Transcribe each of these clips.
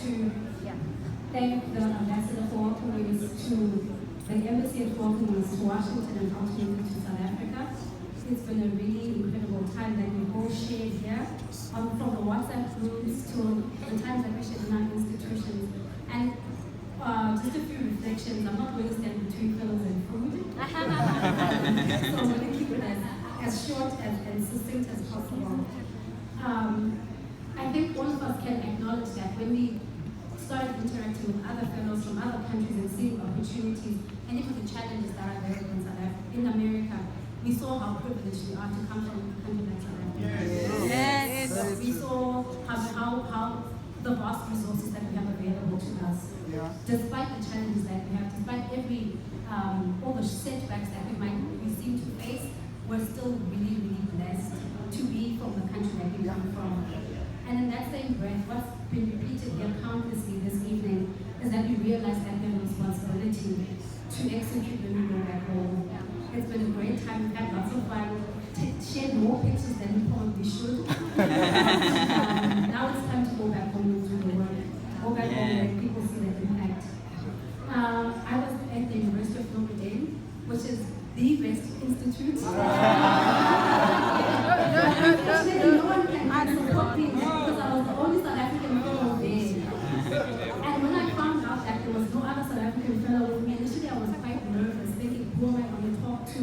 to thank the ambassador for welcoming us to the embassy and for welcoming us to Washington and ultimately to South Africa. It's been a really incredible time that we've all shared here, from the WhatsApp groups to the times that we shared in our institutions. And just a few reflections. I'm not going to stand between fellows and food. So I'm going to keep it as short and succinct as possible. I think all of us can acknowledge that when we started interacting with other fellows from other countries and seeing opportunities and even the challenges that are there in South Africa, in America, we saw how privileged we are to come from a country like South Africa. Yes. We saw how the vast resources that we have available to us. Yeah. Despite the challenges that we have, despite all the setbacks that we seem to face, we're still really, really blessed to be from the country that we come from. And in that same breath, what's been repeated here countlessly this evening is that we realize that we have a responsibility to execute when we go back home. It's been a great time. We've had lots of fun. Shared more pictures than we probably should. Now it's time to go back home and do the work. Go back home where people see the impact. I was at the University of Notre Dame, which is the best institute. Unfortunately, no one can support me because I was the only South African fellow there. And when I found out that there was no other South African fellow with me, initially I was quite nervous, thinking, who am I going to talk to?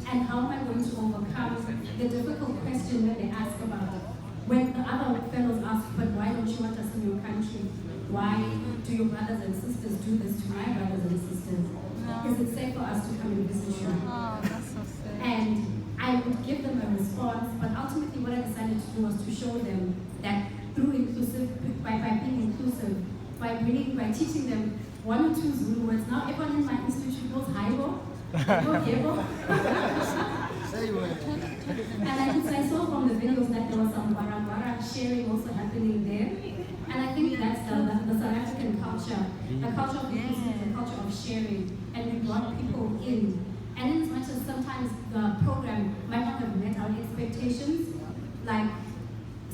And how am I going to overcome the difficult question that they ask about when the other fellows ask, but why don't you want us in your country? Why do your brothers and sisters do this to my brothers and sisters? Is it safe for us to come and visit you? Oh, that's so sad. And I would give them a response, but ultimately what I decided to do was to show them that through by being inclusive, by teaching them one or two Zulu words. Now everyone in my institute knows Haibo, Yebo. And I saw from the videos that there was some barabara sharing also happening there. And I think that's the South African culture, the culture of inclusiveness, the culture of sharing, and we brought people in. And in as much as sometimes the program might not have met our expectations, like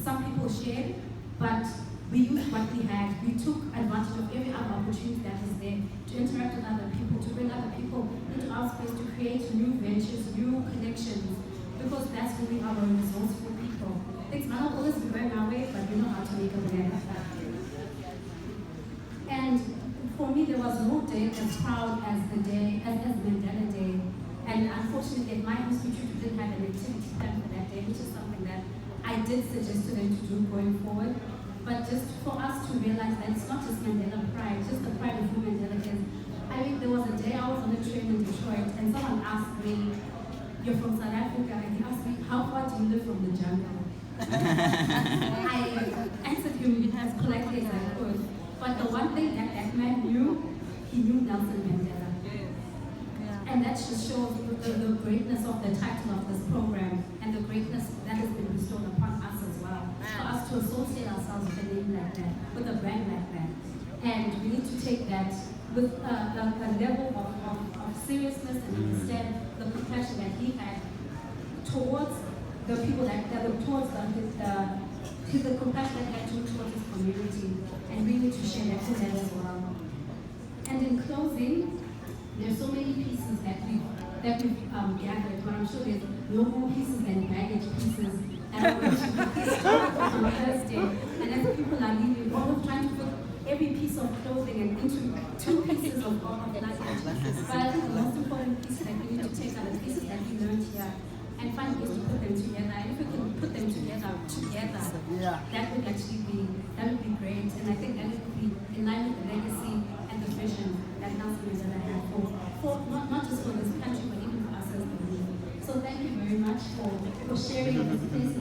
some people shared, but we used what we had. We took advantage of every other opportunity that was there to interact with other people, to bring other people into our space, to create new ventures, new connections, because that's who we are, we're resourceful people. Things might not always be going our way, but we know how to make a plan. And for me, there was no day as proud as the day, as Mandela Day. And unfortunately, at my institute, we didn't have an activity plan for that day, which is something that I did suggest to them to do going forward. But just for us to realize that it's not just Mandela pride, just the pride of who Mandela is. I mean, there was a day I was on a train in Detroit, and someone asked me, "You're from South Africa," and he asked me, "How far do you live from the jungle?" I answered him as politely as I could. But the one thing that man knew, he knew Nelson Mandela. And that just shows the greatness of the title of this program and the greatness that has been bestowed upon us as well. For us to associate ourselves with a name like that, with a brand like that. And we need to take that with a level of seriousness and understand the compassion that he had towards the people towards the compassion that he had towards his community. And we need to share that with them as well. And in closing, there's so many pieces that we've gathered, but I'm sure there's no more pieces than baggage pieces that are going to be on Thursday. And as people are leaving, all of trying to put every piece of clothing and into two pieces of luggage. But I think the most important piece that we need to take are the pieces that we learned here and find ways to put them together. And if we can put them together, that would actually be great. And I think that would be in line with the legacy and the vision that Nelson Mandela had for not just for this country, but even for us as a group. So thank you very much for sharing this place.